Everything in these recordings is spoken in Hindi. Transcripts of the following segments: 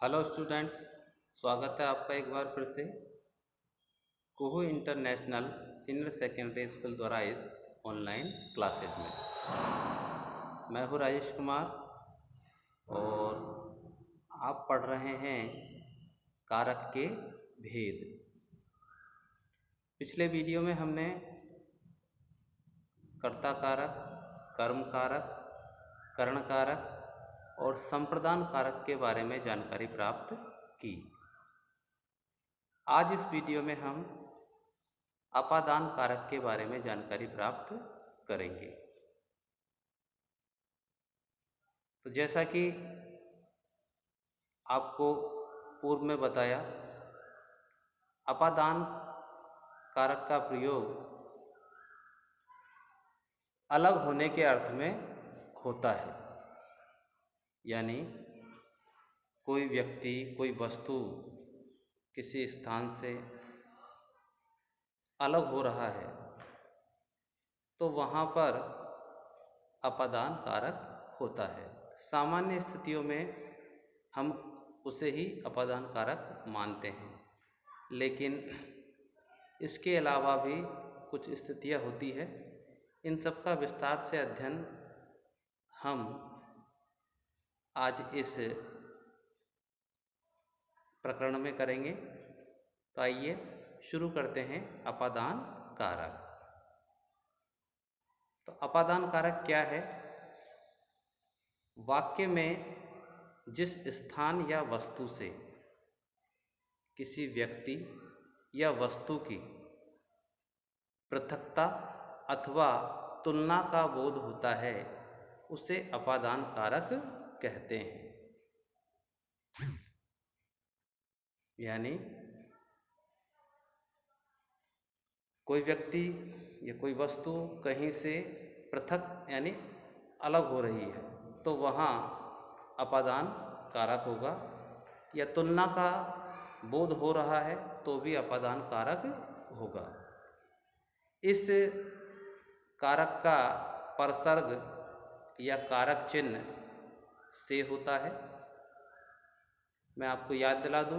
हेलो स्टूडेंट्स, स्वागत है आपका एक बार फिर से कुहू इंटरनेशनल सीनियर सेकेंडरी स्कूल द्वारा आयोजित ऑनलाइन क्लासेज में। मैं हूँ राजेश कुमार और आप पढ़ रहे हैं कारक के भेद। पिछले वीडियो में हमने कर्ता कारक, कर्म कारक, करण कारक और संप्रदान कारक के बारे में जानकारी प्राप्त की। आज इस वीडियो में हम अपादान कारक के बारे में जानकारी प्राप्त करेंगे। तो जैसा कि आपको पूर्व में बताया, अपादान कारक का प्रयोग अलग होने के अर्थ में होता है, यानी कोई व्यक्ति, कोई वस्तु किसी स्थान से अलग हो रहा है तो वहाँ पर अपादान कारक होता है। सामान्य स्थितियों में हम उसे ही अपादान कारक मानते हैं, लेकिन इसके अलावा भी कुछ स्थितियाँ होती है। इन सब का विस्तार से अध्ययन हम आज इस प्रकरण में करेंगे। तो आइए शुरू करते हैं अपादान कारक। तो अपादान कारक क्या है? वाक्य में जिस स्थान या वस्तु से किसी व्यक्ति या वस्तु की पृथकता अथवा तुलना का बोध होता है उसे अपादान कारक कहते हैं। यानी कोई व्यक्ति या कोई वस्तु कहीं से पृथक यानी अलग हो रही है तो वहाँ अपादान कारक होगा, या तुलना का बोध हो रहा है तो भी अपादान कारक होगा। इस कारक का परसर्ग या कारक चिन्ह से होता है। मैं आपको याद दिला दूं,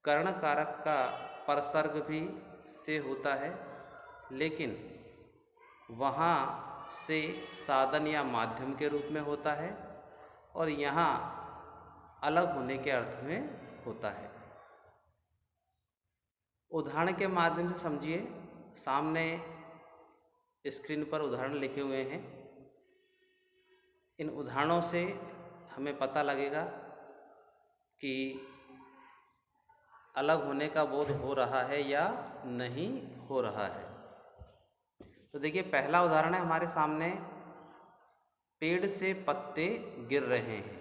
कर्ण कारक का परसर्ग भी से होता है, लेकिन वहाँ से साधन या माध्यम के रूप में होता है और यहाँ अलग होने के अर्थ में होता है। उदाहरण के माध्यम से समझिए। सामने स्क्रीन पर उदाहरण लिखे हुए हैं। इन उदाहरणों से हमें पता लगेगा कि अलग होने का बोध हो रहा है या नहीं हो रहा है। तो देखिए, पहला उदाहरण है हमारे सामने, पेड़ से पत्ते गिर रहे हैं।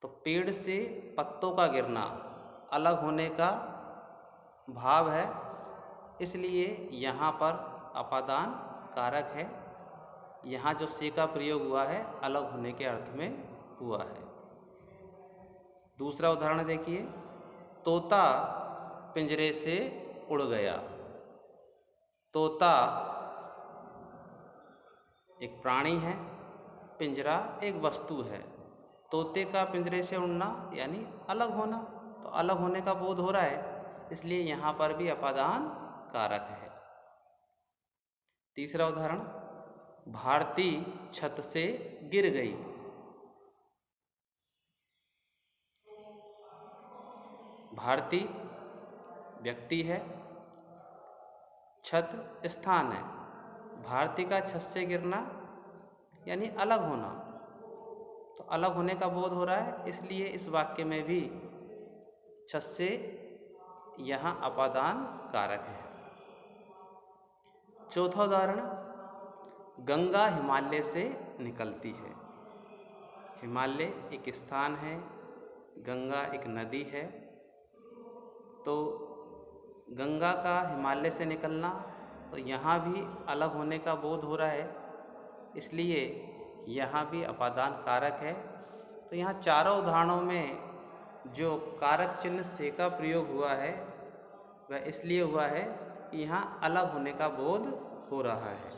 तो पेड़ से पत्तों का गिरना अलग होने का भाव है, इसलिए यहाँ पर अपादान कारक है। यहाँ जो से का प्रयोग हुआ है अलग होने के अर्थ में हुआ है। दूसरा उदाहरण देखिए, तोता पिंजरे से उड़ गया। तोता एक प्राणी है, पिंजरा एक वस्तु है। तोते का पिंजरे से उड़ना यानी अलग होना, तो अलग होने का बोध हो रहा है, इसलिए यहाँ पर भी अपादान कारक है। तीसरा उदाहरण, भारती छत से गिर गई। भारती व्यक्ति है, छत स्थान है। भारती का छत से गिरना यानी अलग होना, तो अलग होने का बोध हो रहा है, इसलिए इस वाक्य में भी छत से यहाँ अपादान कारक है। चौथा उदाहरण, गंगा हिमालय से निकलती है। हिमालय एक स्थान है, गंगा एक नदी है। तो गंगा का हिमालय से निकलना, तो यहाँ भी अलग होने का बोध हो रहा है, इसलिए यहाँ भी अपादान कारक है। तो यहाँ चारों उदाहरणों में जो कारक चिन्ह से का प्रयोग हुआ है वह इसलिए हुआ है कि यहाँ अलग होने का बोध हो रहा है।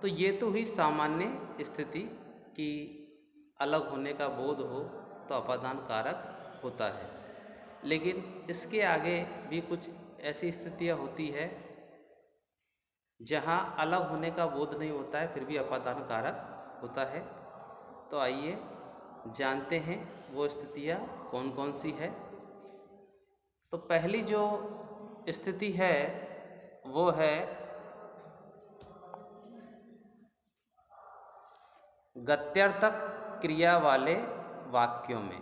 तो ये तो हुई सामान्य स्थिति कि अलग होने का बोध हो तो अपादान कारक होता है। लेकिन इसके आगे भी कुछ ऐसी स्थितियाँ होती है जहाँ अलग होने का बोध नहीं होता है फिर भी अपादान कारक होता है। तो आइए जानते हैं वो स्थितियाँ कौन कौन सी है। तो पहली जो स्थिति है वो है गत्यर्थक क्रिया वाले वाक्यों में।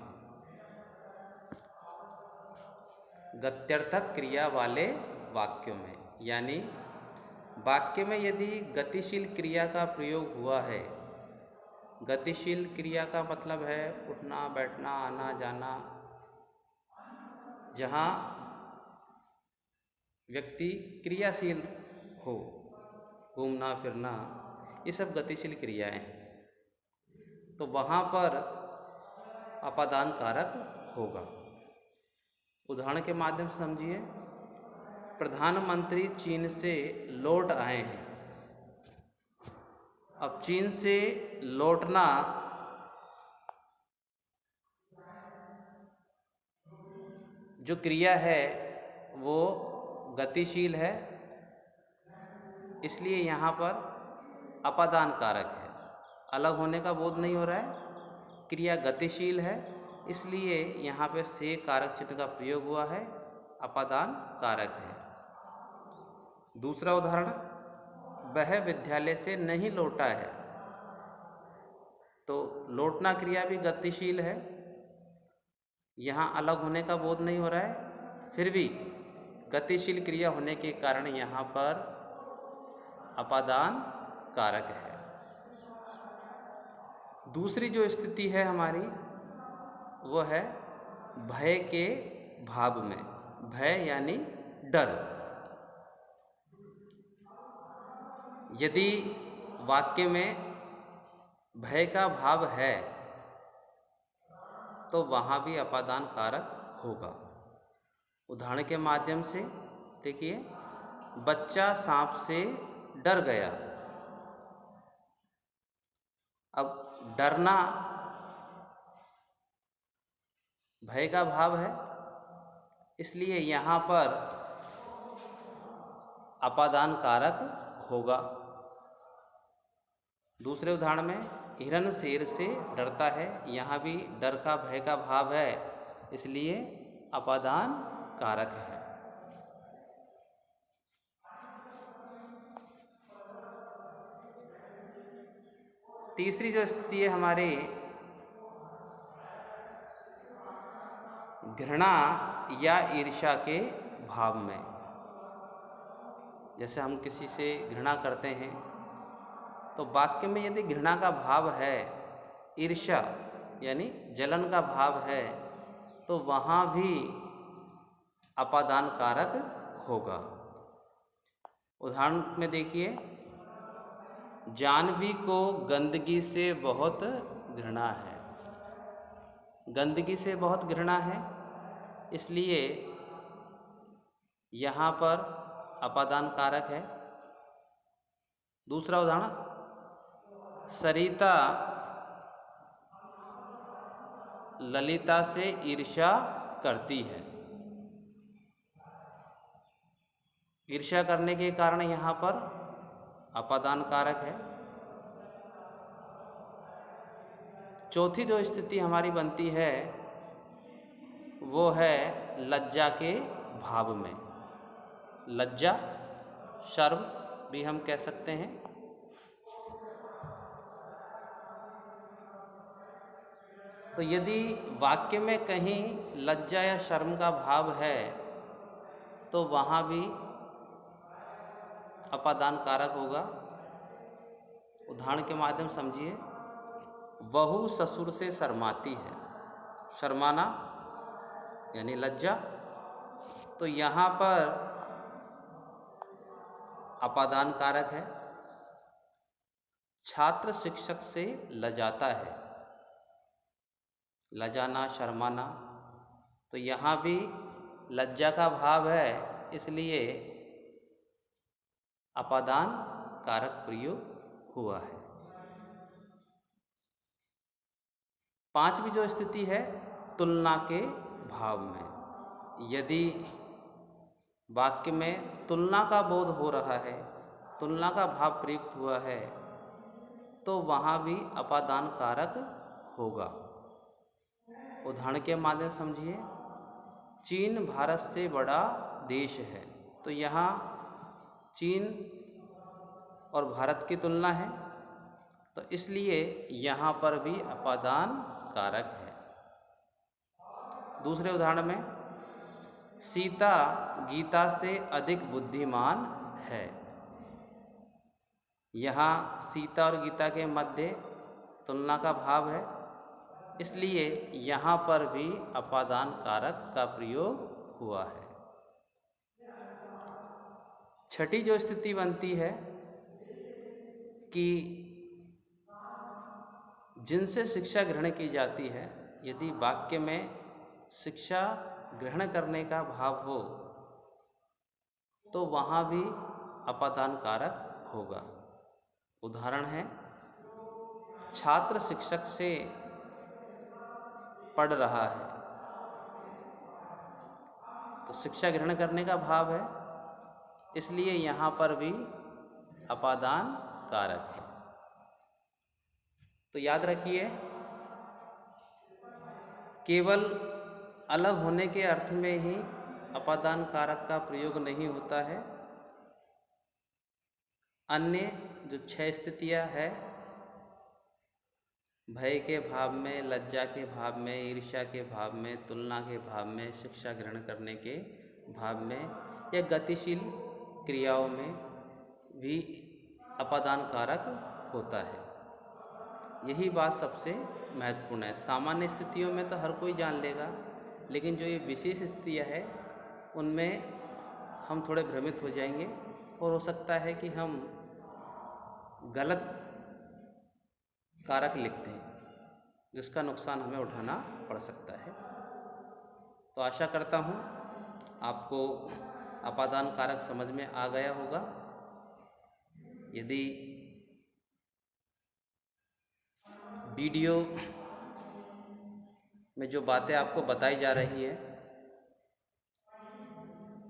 गत्यर्थक क्रिया वाले वाक्यों में यानी वाक्य में यदि गतिशील क्रिया का प्रयोग हुआ है। गतिशील क्रिया का मतलब है उठना बैठना आना जाना, जहाँ व्यक्ति क्रियाशील हो, घूमना फिरना, ये सब गतिशील क्रियाएं हैं। तो वहाँ पर अपादान कारक होगा। उदाहरण के माध्यम से समझिए। प्रधानमंत्री चीन से लौट आए हैं। अब चीन से लौटना जो क्रिया है वो गतिशील है, इसलिए यहाँ पर अपादान कारक है। अलग होने का बोध नहीं हो रहा है, क्रिया गतिशील है, इसलिए यहाँ पे से कारक चिन्ह का प्रयोग हुआ है, अपादान कारक है। दूसरा उदाहरण, वह विद्यालय से नहीं लौटा है। तो लौटना क्रिया भी गतिशील है, यहाँ अलग होने का बोध नहीं हो रहा है, फिर भी गतिशील क्रिया होने के कारण यहाँ पर अपादान कारक है। दूसरी जो स्थिति है हमारी वो है भय के भाव में। भय यानी डर। यदि वाक्य में भय का भाव है तो वहाँ भी अपादान कारक होगा। उदाहरण के माध्यम से देखिए, बच्चा सांप से डर गया। अब डरना भय का भाव है, इसलिए यहाँ पर अपादान कारक होगा। दूसरे उदाहरण में, हिरण शेर से डरता है। यहाँ भी डर का भय का भाव है, इसलिए अपादान कारक है। तीसरी जो स्थिति है हमारी घृणा या ईर्ष्या के भाव में। जैसे हम किसी से घृणा करते हैं तो वाक्य में यदि घृणा का भाव है, ईर्ष्या यानी जलन का भाव है, तो वहाँ भी अपादान कारक होगा। उदाहरण में देखिए, जानवी को गंदगी से बहुत घृणा है। गंदगी से बहुत घृणा है, इसलिए यहाँ पर अपादान कारक है। दूसरा उदाहरण, सरिता ललिता से ईर्ष्या करती है। ईर्ष्या करने के कारण यहाँ पर अपादान कारक है। चौथी जो स्थिति हमारी बनती है वो है लज्जा के भाव में। लज्जा, शर्म भी हम कह सकते हैं। तो यदि वाक्य में कहीं लज्जा या शर्म का भाव है तो वहाँ भी अपादान कारक होगा। उदाहरण के माध्यम समझिए, बहू ससुर से शर्माती है। शर्माना यानी लज्जा, तो यहाँ पर अपादान कारक है। छात्र शिक्षक से लजाता है। लजाना, शर्माना, तो यहाँ भी लज्जा का भाव है, इसलिए अपादान कारक प्रयोग हुआ है। पांचवी जो स्थिति है तुलना के भाव में, यदि वाक्य में तुलना का बोध हो रहा है, तुलना का भाव प्रयुक्त हुआ है, तो वहाँ भी अपादान कारक होगा। उदाहरण के माध्यम से समझिए, चीन भारत से बड़ा देश है, तो यहाँ चीन और भारत की तुलना है, तो इसलिए यहाँ पर भी अपादान कारक है। दूसरे उदाहरण में, सीता गीता से अधिक बुद्धिमान है। यहाँ सीता और गीता के मध्य तुलना का भाव है, इसलिए यहाँ पर भी अपादान कारक का प्रयोग हुआ है। छठी जो स्थिति बनती है कि जिनसे शिक्षा ग्रहण की जाती है, यदि वाक्य में शिक्षा ग्रहण करने का भाव हो तो वहाँ भी अपादान कारक होगा। उदाहरण है, छात्र शिक्षक से पढ़ रहा है, तो शिक्षा ग्रहण करने का भाव है, इसलिए यहाँ पर भी अपादान कारक है। तो याद रखिए, केवल अलग होने के अर्थ में ही अपादान कारक का प्रयोग नहीं होता है। अन्य जो 6 स्थितियाँ है, भय के भाव में, लज्जा के भाव में, ईर्ष्या के भाव में, तुलना के भाव में, शिक्षा ग्रहण करने के भाव में या गतिशील क्रियाओं में भी अपादान कारक होता है। यही बात सबसे महत्वपूर्ण है। सामान्य स्थितियों में तो हर कोई जान लेगा, लेकिन जो ये विशेष स्थितियाँ है उनमें हम थोड़े भ्रमित हो जाएंगे और हो सकता है कि हम गलत कारक लिखते हैं, जिसका नुकसान हमें उठाना पड़ सकता है। तो आशा करता हूँ आपको अपादान कारक समझ में आ गया होगा। यदि वीडियो में जो बातें आपको बताई जा रही है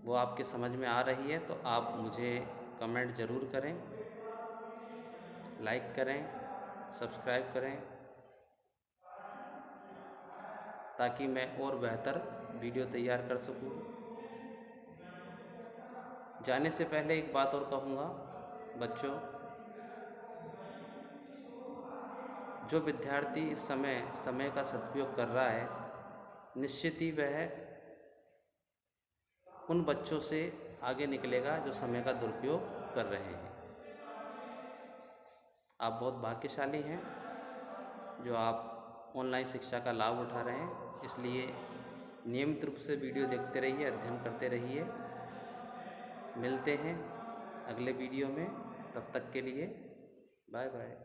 वो आपके समझ में आ रही है, तो आप मुझे कमेंट ज़रूर करें, लाइक करें, सब्सक्राइब करें, ताकि मैं और बेहतर वीडियो तैयार कर सकूं। जाने से पहले एक बात और कहूँगा, बच्चों, जो विद्यार्थी इस समय का सदुपयोग कर रहा है, निश्चित ही वह उन बच्चों से आगे निकलेगा जो समय का दुरुपयोग कर रहे हैं। आप बहुत भाग्यशाली हैं जो आप ऑनलाइन शिक्षा का लाभ उठा रहे हैं, इसलिए नियमित रूप से वीडियो देखते रहिए, अध्ययन करते रहिए। मिलते हैं अगले वीडियो में, तब तक के लिए बाय बाय।